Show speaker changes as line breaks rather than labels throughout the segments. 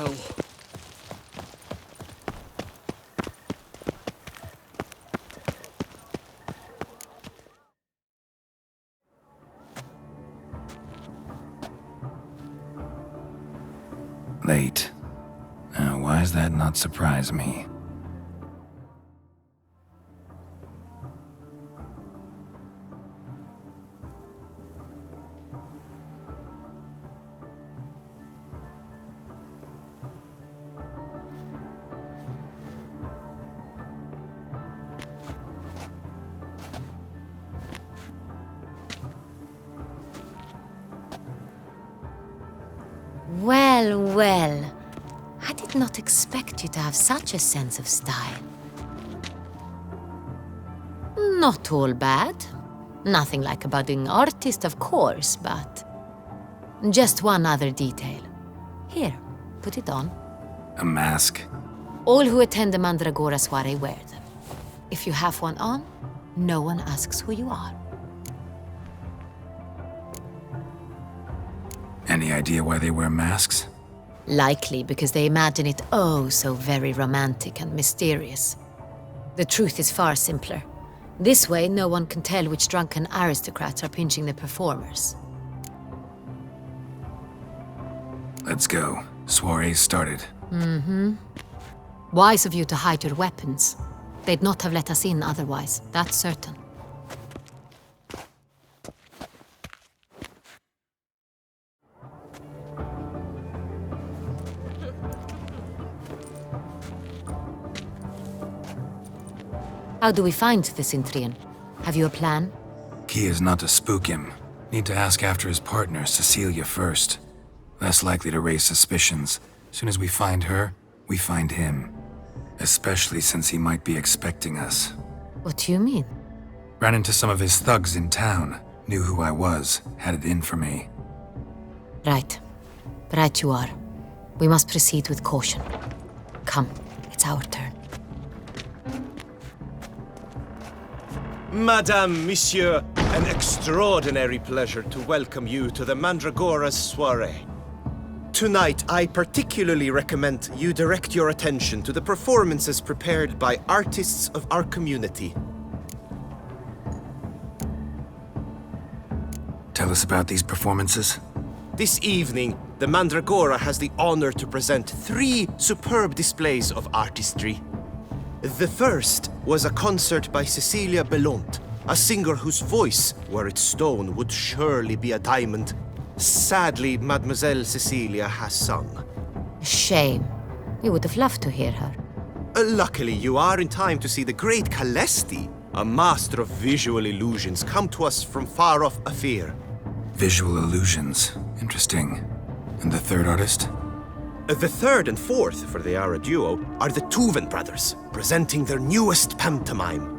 well.
Late. Why does that not surprise me?
Well, well. I did not expect you to have such a sense of style. Not all bad. Nothing like a budding artist, of course, but... just one other detail. Here, put it on.
A mask?
All who attend the Mandragora soiree wear them. If you have one on, no one asks who you are.
Any idea why they wear masks?
Likely because they imagine it oh so very romantic and mysterious. The truth is far simpler. This way, no one can tell which drunken aristocrats are pinching the performers.
Let's go. Soiree's started.
Wise of you to hide your weapons. They'd not have let us in otherwise, that's certain. How do we find the Cintrian? Have you a plan?
Key is not to spook him. Need to ask after his partner, Cecilia, first. Less likely to raise suspicions. Soon as we find her, we find him. Especially since he might be expecting us.
What do you mean?
Ran into some of his thugs in town. Knew who I was. Had it in for me.
Right. Right you are. We must proceed with caution. Come, it's our turn.
Madame, Monsieur, an extraordinary pleasure to welcome you to the Mandragora's soiree. Tonight, I particularly recommend you direct your attention to the performances prepared by artists of our community.
Tell us about these performances.
This evening, the Mandragora has the honor to present 3 superb displays of artistry. The first was a concert by Cecilia Belont, a singer whose voice, were it stone, would surely be a diamond. Sadly, Mademoiselle Cecilia has sung.
Shame. We would have loved to hear her.
Luckily, you are in time to see the great Calesti, a master of visual illusions, come to us from far off Afir.
Visual illusions. Interesting. And the third artist?
The third and fourth, for they are a duo, are the Tuven brothers, presenting their newest pantomime.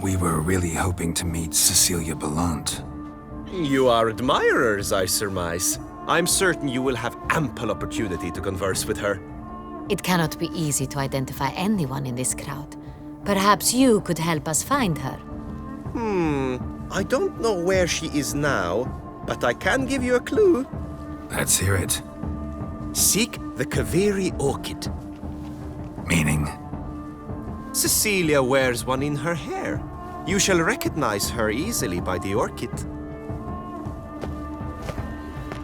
We were really hoping to meet Cecilia Bellant.
You are admirers, I surmise. I'm certain you will have ample opportunity to converse with her.
It cannot be easy to identify anyone in this crowd. Perhaps you could help us find her.
I don't know where she is now, but I can give you a clue.
Let's hear it.
Seek the Kaveri orchid.
Meaning?
Cecilia wears one in her hair. You shall recognize her easily by the orchid.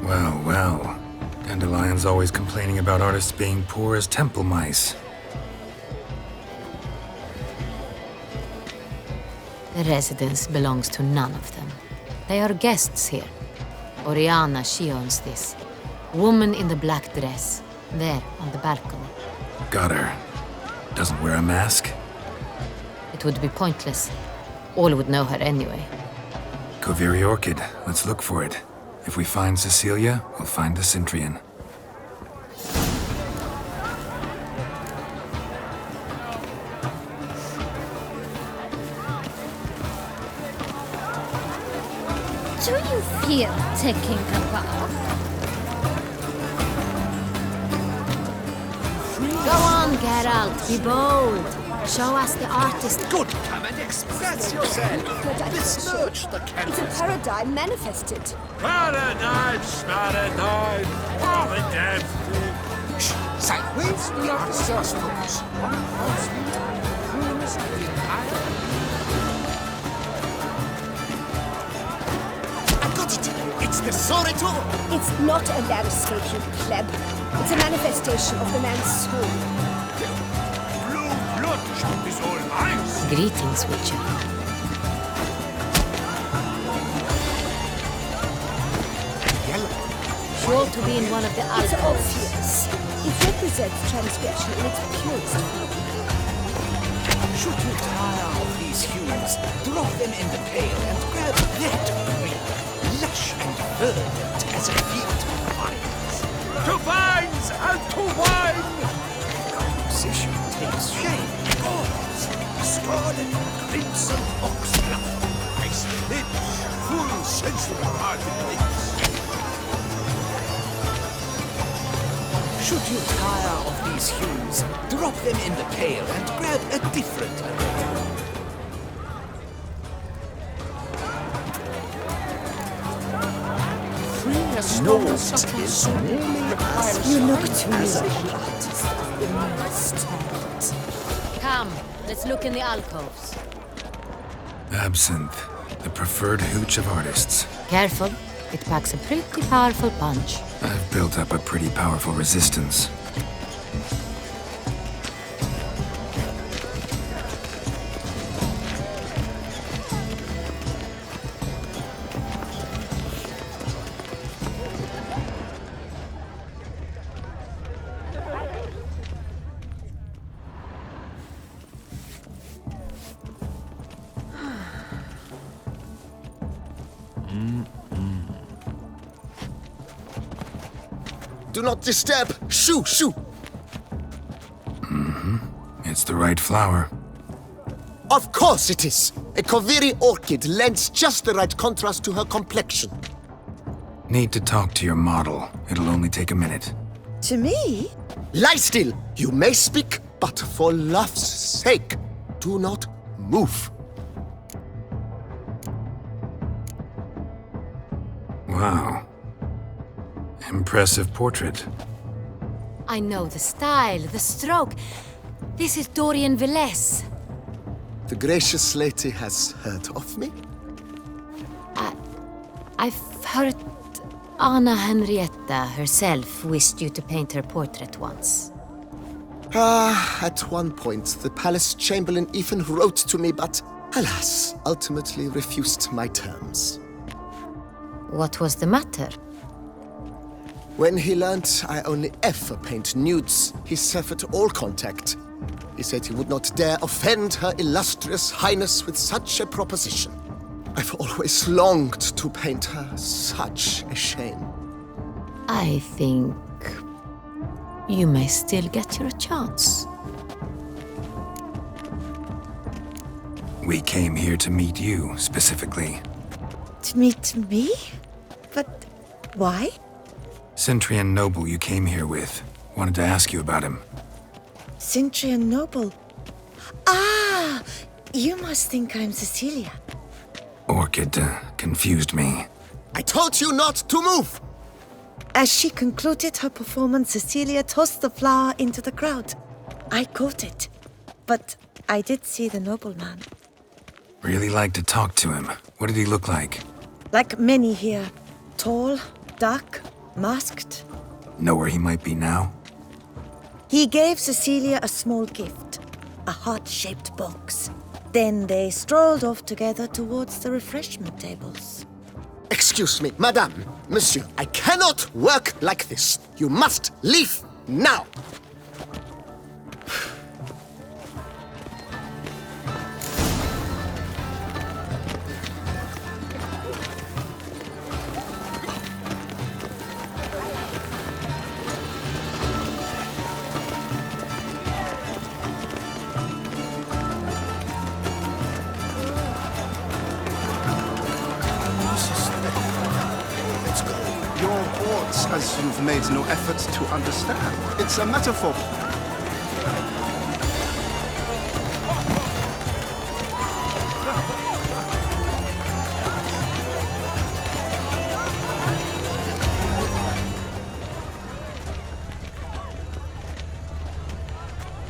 Well, well. Dandelion's always complaining about artists being poor as temple mice.
The residence belongs to none of them. They are guests here. Oriana, she owns this. Woman in the black dress. There, on the balcony.
Got her. Doesn't wear a mask?
It would be pointless. All would know her anyway.
Kaveri orchid. Let's look for it. If we find Cecilia, we'll find the Cintrian.
Do you feel taking a bath?
Go on, Geralt, be bold. Show us the artist.
Good, come and express yourself. Besmirch the
It's a
canvas.
paradigm manifested.
Paradigm, paradigm. I got it! It's the Soretor!
It's not a landscape, you pleb. It's a manifestation of the man's soul.
Blue blood is all mine!
Greetings, Witcher.
Yellow.
Sure to be in one of the
It's
alcoves.
obvious. It represents transgression in its purest form.
Should you tire of these hues, drop them in the pail and grab that green, lush and verdant as a field of vines. To vines and to wine! Composition takes shape, gauze, scarlet, crimson oxblood, ice lips, full sensual hearted lips. Should you tire of these hues, drop them in the pail and grab a different aroma. Free as no subtle soul requires
You look
light
to me
as a
like the artist of the man's talent.
Come, let's look in the alcoves.
Absinthe, the preferred hooch of artists.
Careful, it packs a pretty powerful punch.
I've built up a pretty powerful resistance.
Do not disturb! Shoo! Shoo!
It's the right flower.
Of course it is! A Koviri orchid lends just the right contrast to her complexion.
Need to talk to your model. It'll only take a minute.
To me?
Lie still! You may speak, but for love's sake, do not move.
Wow. Impressive portrait.
I know the style, the stroke. This is Dorian Villesse.
The gracious lady has heard of me?
I've heard Anna Henrietta herself wished you to paint her portrait once.
At one point, the palace chamberlain even wrote to me, but alas, ultimately refused my terms.
What was the matter?
When he learned I only ever paint nudes, he severed all contact. He said he would not dare offend her illustrious highness with such a proposition. I've always longed to paint her. Such a shame.
I think you may still get your chance.
We came here to meet you, specifically.
To meet me? But why?
Cintrian noble you came here with. Wanted to ask you about him.
Cintra noble. Ah! You must think I'm Cecilia.
Orchid confused me.
I told you not to move!
As she concluded her performance, Cecilia tossed the flower into the crowd. I caught it, but I did see the nobleman.
Really like to talk to him. What did he look like?
Like many here. Tall, dark, masked.
Know where he might be now?
He gave Cecilia a small gift, a heart-shaped box. Then they strolled off together towards the refreshment tables.
Excuse me, madame, monsieur, I cannot work like this. You must leave now.
Your words, as you've made no effort to understand. It's a metaphor.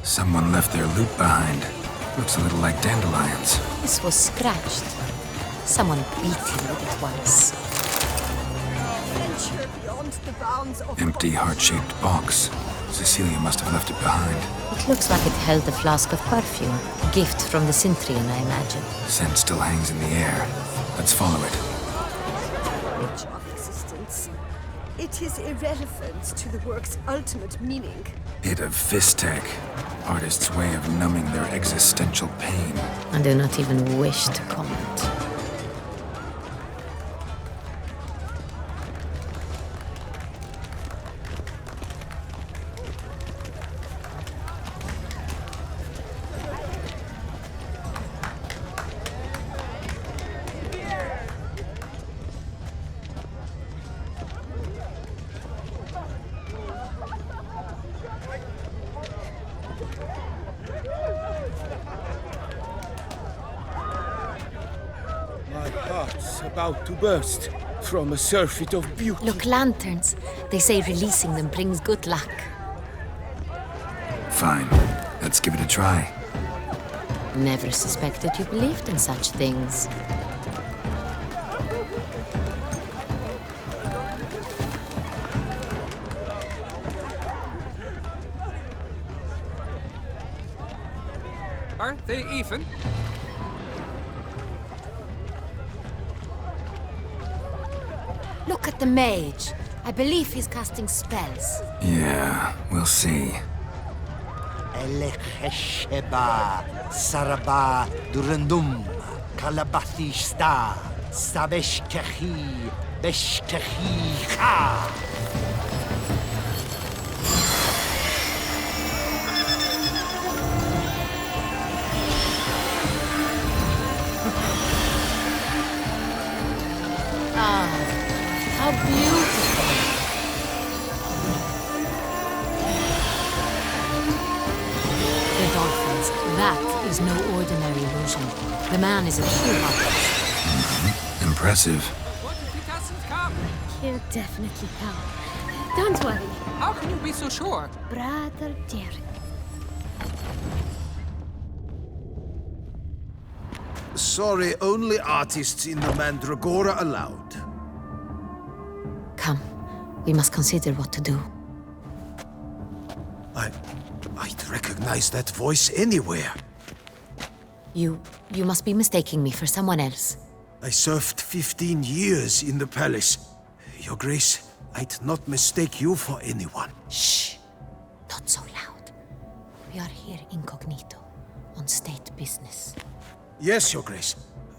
Someone left their loot behind. Looks a little like dandelions.
This was scratched. Someone beat him with it once.
Empty heart-shaped box. Cecilia must have left it behind.
It looks like it held a flask of perfume. A gift from the Cintrian, I imagine.
Scent still hangs in the air. Let's follow it.
Of existence. It is irrelevant to the work's ultimate meaning.
Bit of Vistek. Artist's way of numbing their existential pain.
I do not even wish to comment.
My heart's about to burst from a surfeit of beauty.
Look, lanterns. They say releasing them brings good luck.
Fine. Let's give it a try.
Never suspected you believed in such things.
Aren't they even?
Look at the mage. I believe he's casting spells.
Yeah, we'll see.
Elechesheba, Saraba, Durandum, Kalabathista, Sabeshkehi, Beshkehi Ha.
How beautiful! The dolphins. That is no ordinary illusion. The man is a true artist.
Impressive.
What if he doesn't come?
He'll definitely come. Don't worry,
How can you be so sure?
Brother Derek.
Sorry, only artists in the Mandragora allowed.
Come, we must consider what to do.
I'd recognize that voice anywhere.
You must be mistaking me for someone else.
I served 15 years in the palace. Your Grace, I'd not mistake you for anyone.
Shh! Not so loud. We are here incognito, on state business.
Yes, Your Grace.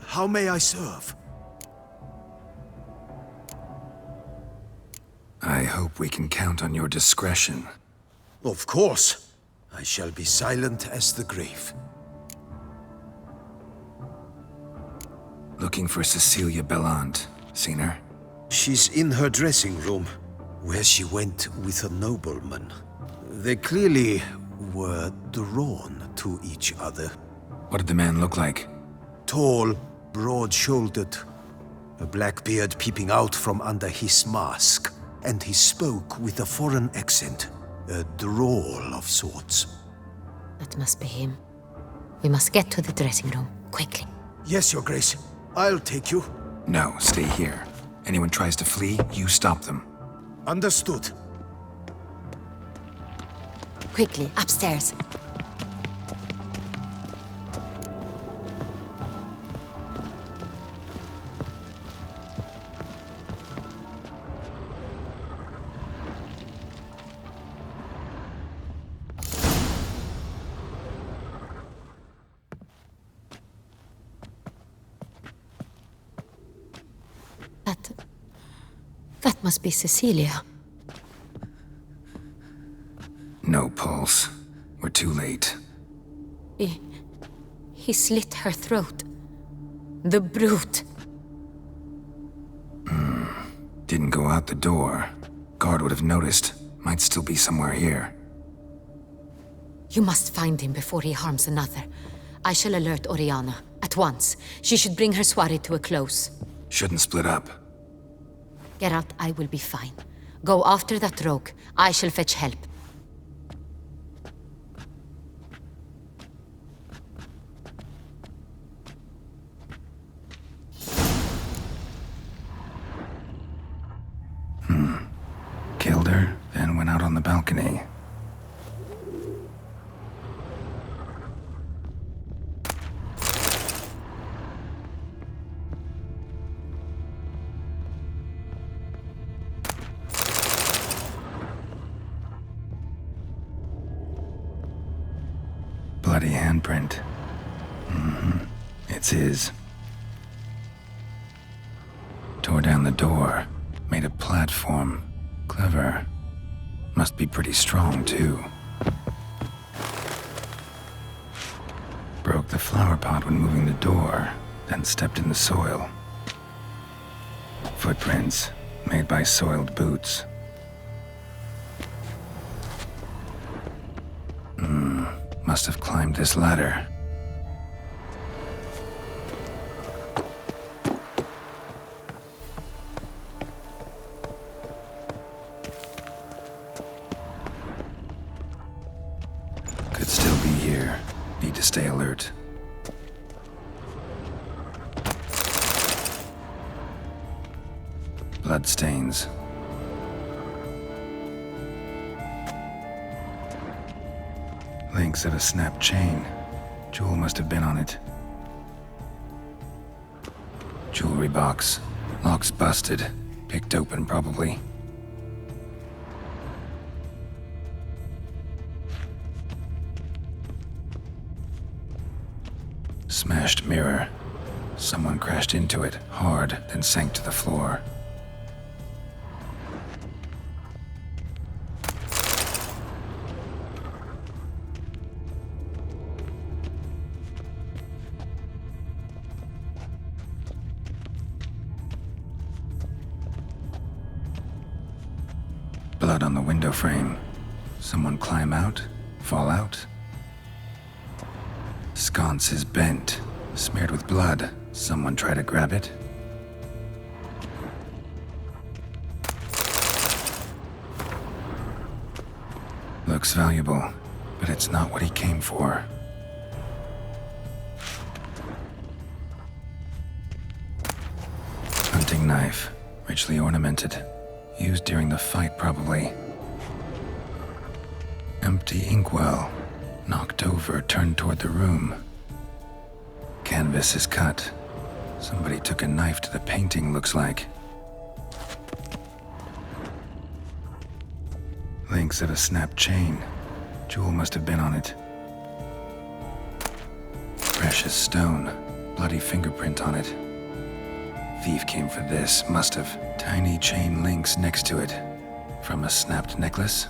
How may I serve?
I hope we can count on your discretion.
Of course. I shall be silent as the grave.
Looking for Cecilia Bellant. Seen her?
She's in her dressing room, where she went with a nobleman. They clearly were drawn to each other.
What did the man look like?
Tall, broad-shouldered, a black beard peeping out from under his mask, and he spoke with a foreign accent, a drawl of sorts.
That must be him. We must get to the dressing room, quickly.
Yes, Your Grace. I'll take you.
No, stay here. Anyone tries to flee, you stop them.
Understood.
Quickly, upstairs. That must be Cecilia.
No pulse. We're too late.
He slit her throat. The brute.
Didn't go out the door. Guard would have noticed. Might still be somewhere here.
You must find him before he harms another. I shall alert Oriana. At once. She should bring her soirée to a close.
Shouldn't split up.
Geralt, I will be fine. Go after that rogue. I shall fetch help.
went out on the balcony. Bloody handprint. It's his. Tore down the door, made a platform. Clever. Must be pretty strong, too. Broke the flower pot when moving the door, then stepped in the soil. Footprints, made by soiled boots. Must have climbed this ladder. Could still be here. Need to stay alert. Bloodstains. Links of a snapped chain. Jewel must have been on it. Jewelry box. Lock's busted. Picked open, probably. Smashed mirror. Someone crashed into it, hard, then sank to the floor. Blood on the window frame. Someone climb out? Fall out? Sconce is bent, smeared with blood. Someone try to grab it? Looks valuable, but it's not what he came for. Hunting knife, richly ornamented. Used during the fight, probably. Empty inkwell. Knocked over, turned toward the room. Canvas is cut. Somebody took a knife to the painting, looks like. Links of a snapped chain. Jewel must have been on it. Precious stone. Bloody fingerprint on it. Thief came for this, must have. Tiny chain links next to it. From a snapped necklace?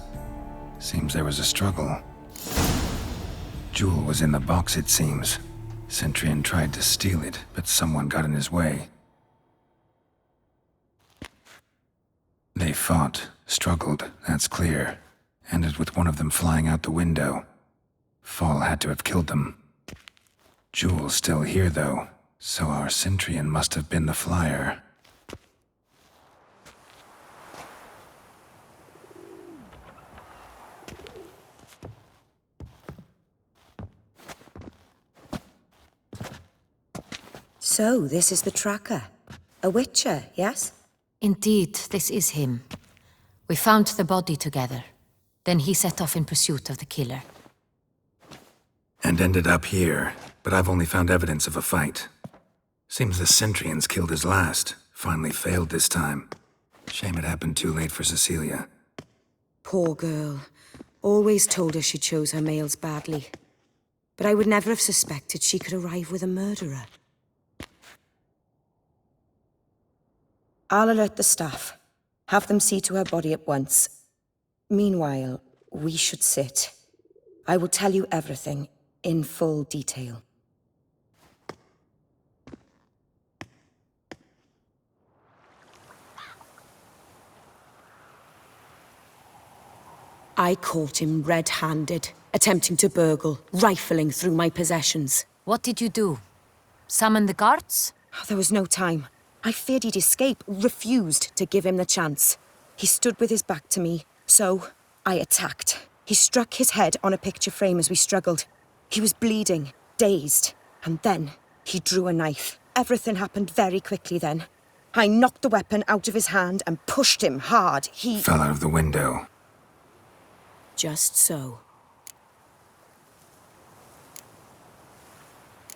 Seems there was a struggle. Jewel was in the box, it seems. Centrian tried to steal it, but someone got in his way. They fought, struggled, that's clear. Ended with one of them flying out the window. Fall had to have killed them. Jewel's still here, though, so our Cintrian must have been the flyer.
So, this is the tracker. A witcher, yes?
Indeed, this is him. We found the body together. Then he set off in pursuit of the killer.
And ended up here, but I've only found evidence of a fight. Seems the Centrians killed his last. Finally failed this time. Shame it happened too late for Cecilia.
Poor girl. Always told her she chose her males badly. But I would never have suspected she could arrive with a murderer.
I'll alert the staff. Have them see to her body at once. Meanwhile, we should sit. I will tell you everything, in full detail.
I caught him red-handed, attempting to burgle, rifling through my possessions.
What did you do? Summon the guards?
There was no time. I feared he'd escape, refused to give him the chance. He stood with his back to me, so I attacked. He struck his head on a picture frame as we struggled. He was bleeding, dazed, and then he drew a knife. Everything happened very quickly then. I knocked the weapon out of his hand and pushed him hard. He
fell out of the window.
Just so.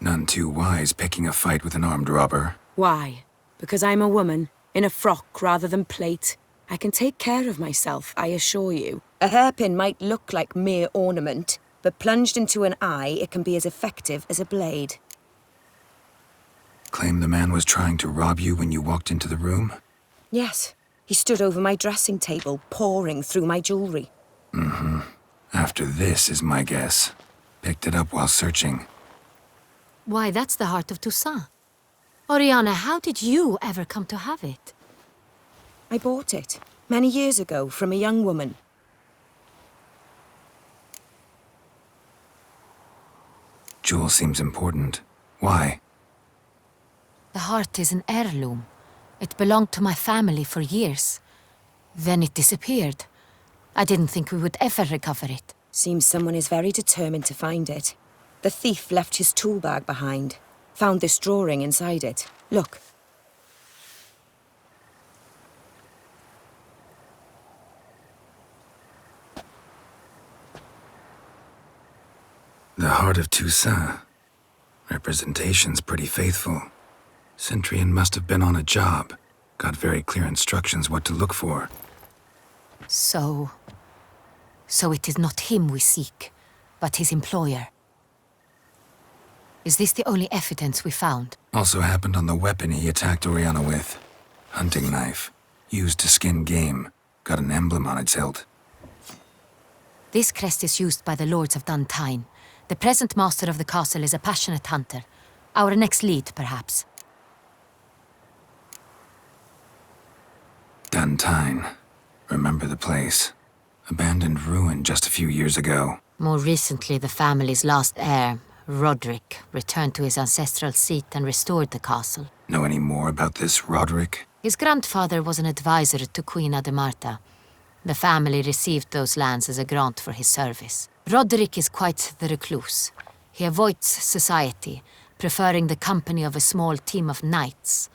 None too wise picking a fight with an armed robber.
Why? Because I'm a woman, in a frock rather than plate. I can take care of myself, I assure you. A hairpin might look like mere ornament, but plunged into an eye, it can be as effective as a blade.
Claim the man was trying to rob you when you walked into the room?
Yes. He stood over my dressing table, pouring through my jewelry.
Mm-hmm. After this is my guess. Picked it up while searching.
Why, that's the heart of Toussaint. Oriana, how did you ever come to have it?
I bought it, many years ago, from a young woman.
Jewel seems important. Why?
The heart is an heirloom. It belonged to my family for years. Then it disappeared. I didn't think we would ever recover it.
Seems someone is very determined to find it. The thief left his tool bag behind. Found this drawing inside it. Look.
The heart of Toussaint. Representation's pretty faithful. Cintrian must have been on a job. Got very clear instructions what to look for.
So it is not him we seek, but his employer. Is this the only evidence we found?
Also happened on the weapon he attacked Oriana with. Hunting knife. Used to skin game. Got an emblem on its hilt.
This crest is used by the Lords of Duntine. The present master of the castle is a passionate hunter. Our next lead, perhaps.
Duntine. Remember the place. Abandoned ruin just a few years ago.
More recently, the family's last heir, Roderick, returned to his ancestral seat and restored the castle.
Know any more about this Roderick?
His grandfather was an advisor to Queen Ademarta. The family received those lands as a grant for his service. Roderick is quite the recluse. He avoids society, preferring the company of a small team of knights,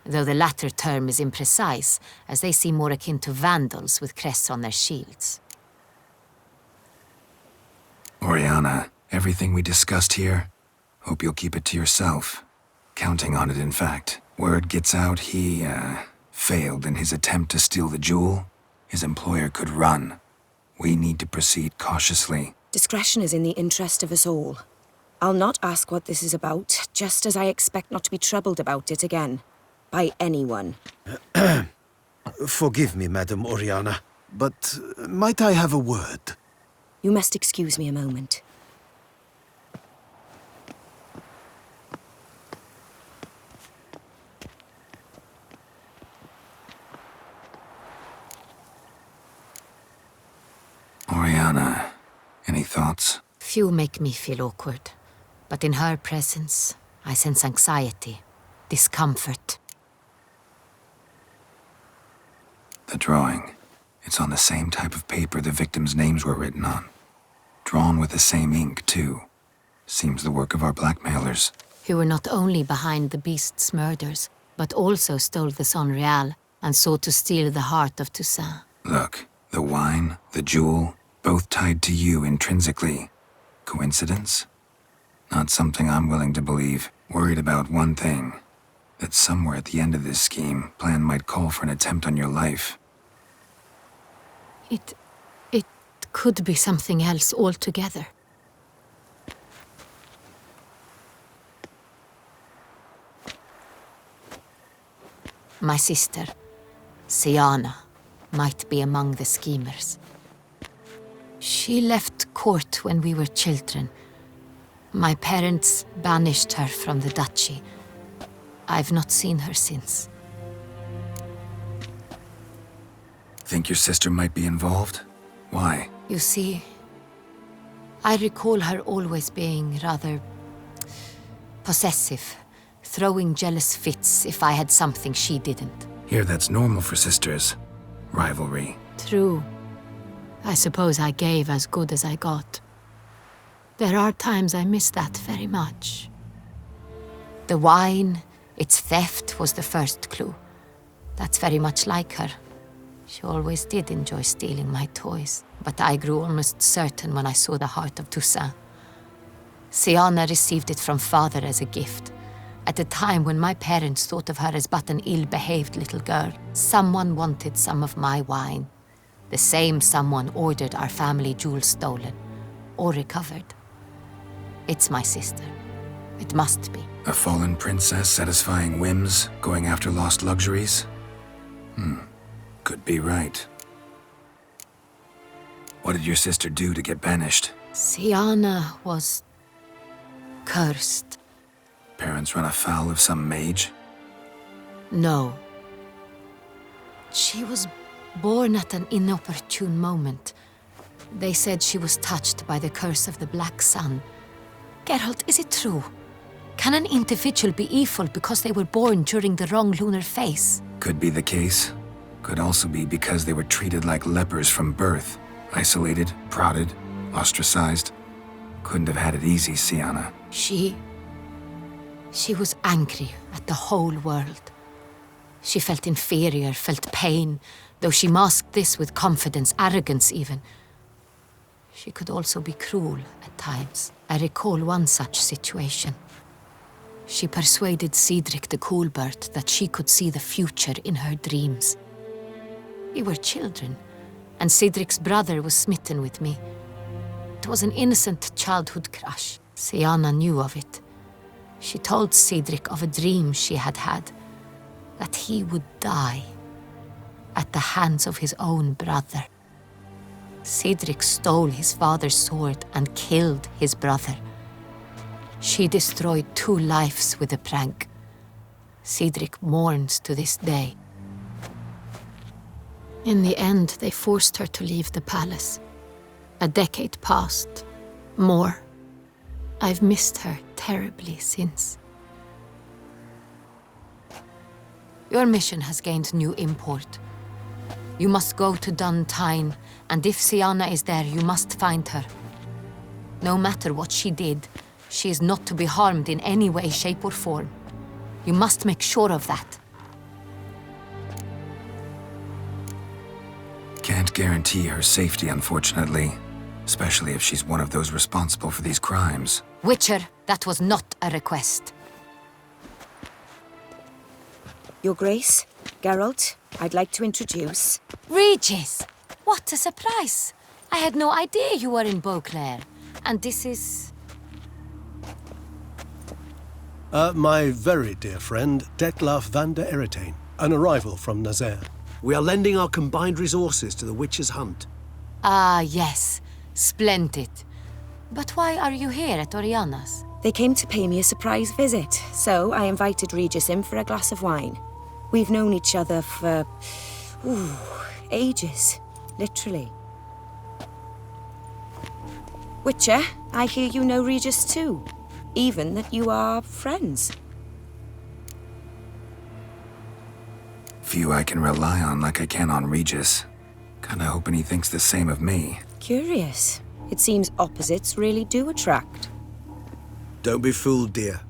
though the latter term is imprecise, as they seem more akin to vandals with crests on their shields.
Oriana, everything we discussed here, hope you'll keep it to yourself. Counting on it, in fact. Word gets out he, failed in his attempt to steal the jewel. His employer could run. We need to proceed cautiously.
Discretion is in the interest of us all. I'll not ask what this is about, just as I expect not to be troubled about it again. By anyone.
Forgive me, Madam Oriana, but might I have a word?
You must excuse me a moment.
Oriana, any thoughts?
Few make me feel awkward, but in her presence, I sense anxiety, discomfort.
The drawing. It's on the same type of paper the victims' names were written on. Drawn with the same ink, too. Seems the work of our blackmailers.
Who were not only behind the beast's murders, but also stole the Son Real and sought to steal the heart of Toussaint.
Look, the wine, the jewel, both tied to you intrinsically. Coincidence? Not something I'm willing to believe. Worried about one thing. That somewhere at the end of this scheme, plan might call for an attempt on your life.
It could be something else altogether. My sister, Siana, might be among the schemers. She left court when we were children. My parents banished her from the duchy. I've not seen her since.
Think your sister might be involved? Why?
You see, I recall her always being rather possessive, throwing jealous fits if I had something she didn't.
Here, that's normal for sisters. Rivalry.
True. I suppose I gave as good as I got. There are times I miss that very much. The wine, its theft was the first clue. That's very much like her. She always did enjoy stealing my toys, but I grew almost certain when I saw the heart of Toussaint. Siana received it from father as a gift. At a time when my parents thought of her as but an ill-behaved little girl, someone wanted some of my wine. The same someone ordered our family jewels stolen, or recovered. It's my sister. It must be.
A fallen princess satisfying whims, going after lost luxuries? Could be right. What did your sister do to get banished?
Siana was cursed.
Parents run afoul of some mage?
No. She was born at an inopportune moment. They said she was touched by the curse of the Black Sun. Geralt, is it true? Can an individual be evil because they were born during the wrong lunar phase?
Could be the case. Could also be because they were treated like lepers from birth. Isolated, prodded, ostracized. Couldn't have had it easy, Siana.
She was angry at the whole world. She felt inferior, felt pain, though she masked this with confidence, arrogance even. She could also be cruel at times. I recall one such situation. She persuaded Cedric the Coolbird that she could see the future in her dreams. We were children, and Cedric's brother was smitten with me. It was an innocent childhood crush. Siana knew of it. She told Cedric of a dream she had had, that he would die at the hands of his own brother. Cedric stole his father's sword and killed his brother. She destroyed 2 lives with a prank. Cedric mourns to this day. In the end, they forced her to leave the palace. A decade passed. More. I've missed her terribly since. Your mission has gained new import. You must go to Duntine, and if Siana is there, you must find her. No matter what she did, she is not to be harmed in any way, shape, or form. You must make sure of that.
Can't guarantee her safety, unfortunately. Especially if she's one of those responsible for these crimes.
Witcher, that was not a request.
Your Grace, Geralt, I'd like to introduce...
Regis! What a surprise! I had no idea you were in Beauclair. And this is...
My very dear friend, Detlaf van der Eretain, an arrival from Nazaire.
We are lending our combined resources to the Witcher's hunt.
Ah, yes. Splendid. But why are you here at Oriana's?
They came to pay me a surprise visit, so I invited Regis in for a glass of wine. We've known each other for... ages. Literally. Witcher, I hear you know Regis too. Even that you are friends.
Few I can rely on like I can on Regis. Kinda hoping he thinks the same of me.
Curious. It seems opposites really do attract.
Don't be fooled, dear.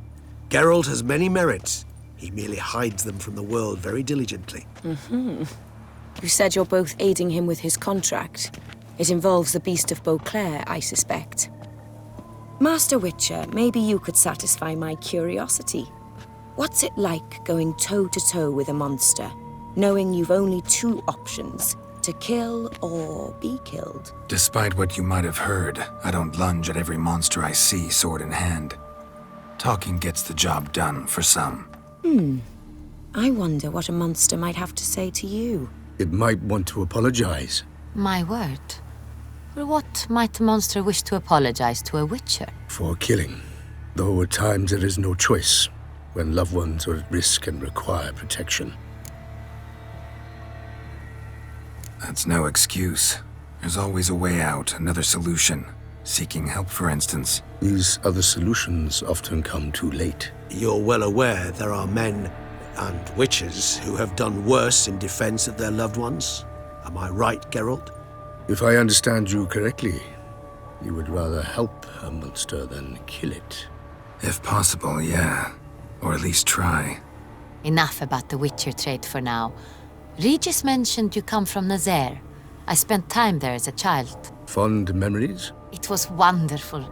Geralt has many merits. He merely hides them from the world very diligently.
You said you're both aiding him with his contract. It involves the Beast of Beauclair, I suspect. Master Witcher, maybe you could satisfy my curiosity. What's it like going toe-to-toe with a monster, knowing you've only 2 options, to kill or be killed?
Despite what you might have heard, I don't lunge at every monster I see sword in hand. Talking gets the job done for some.
I wonder what a monster might have to say to you.
It might want to apologize.
My word. For what might a monster wish to apologize to a Witcher?
For killing. Though at times there is no choice, when loved ones are at risk and require protection.
That's no excuse. There's always a way out, another solution. Seeking help, for instance.
These other solutions often come too late.
You're well aware there are men and witches who have done worse in defense of their loved ones. Am I right, Geralt?
If I understand you correctly, you would rather help a monster than kill it.
If possible, yeah. Or at least try.
Enough about the Witcher trait for now. Regis mentioned you come from Nazaire. I spent time there as a child.
Fond memories?
It was wonderful.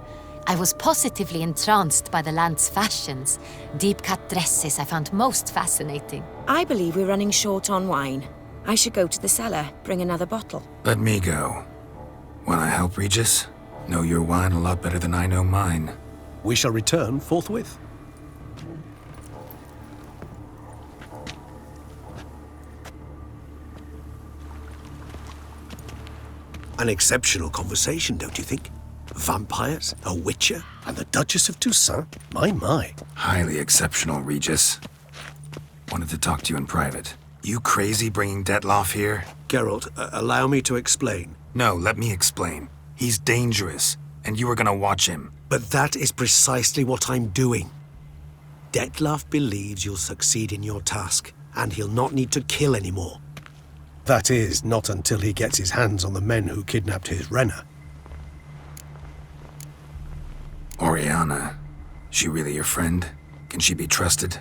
I was positively entranced by the land's fashions. Deep-cut dresses I found most fascinating.
I believe we're running short on wine. I should go to the cellar, bring another bottle.
Let me go. Wanna help, Regis? Know your wine a lot better than I know mine.
We shall return forthwith.
An exceptional conversation, don't you think? Vampires, a witcher, and the Duchess of Toussaint? My.
Highly exceptional, Regis. Wanted to talk to you in private. You crazy bringing Detloff here?
Geralt, allow me to explain.
No, let me explain. He's dangerous, and you are gonna watch him.
But that is precisely what I'm doing. Detloff believes you'll succeed in your task, and he'll not need to kill anymore.
That is, not until he gets his hands on the men who kidnapped his Renna.
Oriana, she really your friend? Can she be trusted?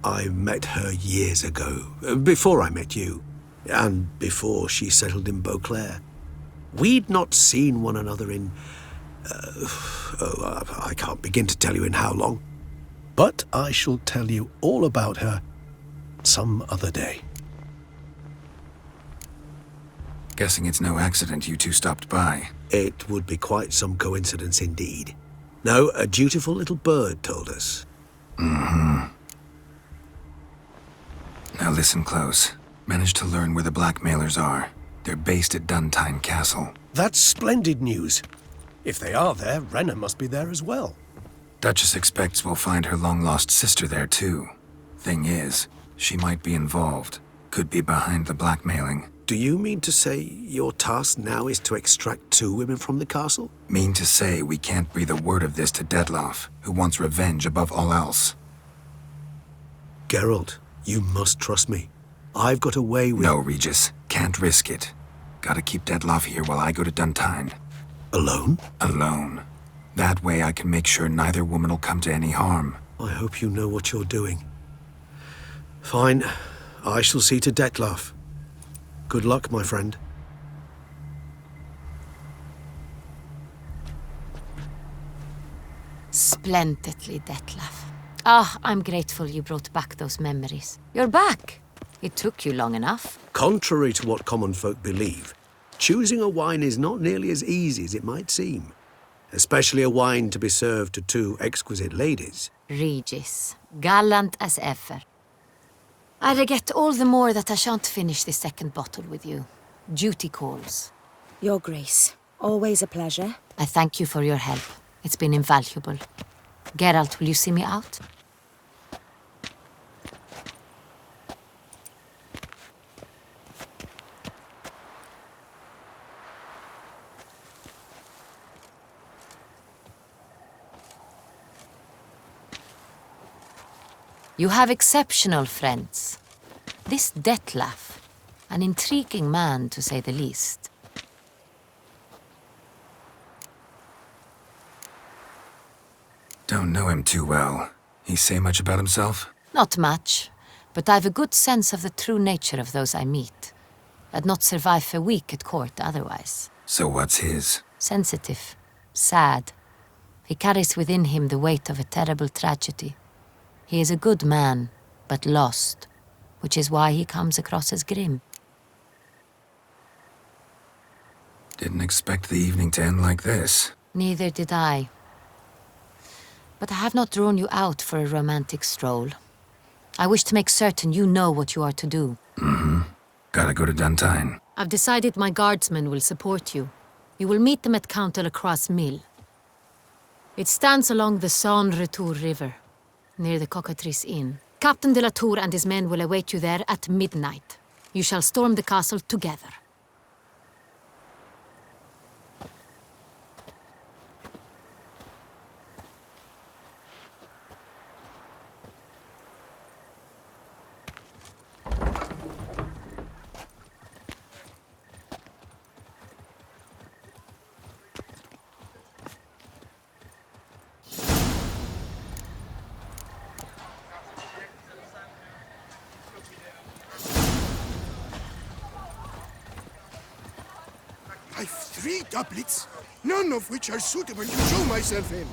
I met her years ago, before I met you, and before she settled in Beauclair. We'd not seen one another in... I can't begin to tell you in how long.
But I shall tell you all about her some other day.
Guessing it's no accident you two stopped by.
It would be quite some coincidence indeed. No, a dutiful little bird told us.
Mm-hmm. Now listen close. Managed to learn where the blackmailers are. They're based at Duntine Castle.
That's splendid news. If they are there, Renna must be there as well.
Duchess expects we'll find her long-lost sister there too. Thing is, she might be involved. Could be behind the blackmailing.
Do you mean to say your task now is to extract 2 women from the castle?
Mean to say we can't breathe a word of this to Detloff, who wants revenge above all else.
Geralt, you must trust me. I've got a way with...
No, Regis. Can't risk it. Gotta keep Detloff here while I go to Duntine.
Alone?
Alone. That way I can make sure neither woman will come to any harm.
I hope you know what you're doing. Fine. I shall see to Detloff. Good luck, my friend.
Splendidly, Detloff. Ah, I'm grateful you brought back those memories. You're back. It took you long enough.
Contrary to what common folk believe, choosing a wine is not nearly as easy as it might seem. Especially a wine to be served to 2 exquisite ladies.
Regis, gallant as ever. I regret all the more that I shan't finish this second bottle with you. Duty calls.
Your Grace, always a pleasure.
I thank you for your help. It's been invaluable. Geralt, will you see me out? You have exceptional friends. This Detloff, an intriguing man to say the least.
Don't know him too well. He say much about himself?
Not much, but I've a good sense of the true nature of those I meet. I'd not survive a week at court otherwise.
So what's his?
Sensitive, sad. He carries within him the weight of a terrible tragedy. He is a good man, but lost, which is why he comes across as grim.
Didn't expect the evening to end like this.
Neither did I. But I have not drawn you out for a romantic stroll. I wish to make certain you know what you are to do.
Mm-hmm. Gotta go to Duntine.
I've decided my guardsmen will support you. You will meet them at Count Delacroix's mill. It stands along the Saône-Retour River, near the Cockatrice Inn. Captain de la Tour and his men will await you there at midnight. You shall storm the castle together.
I've 3 doublets, none of which are suitable to show myself in.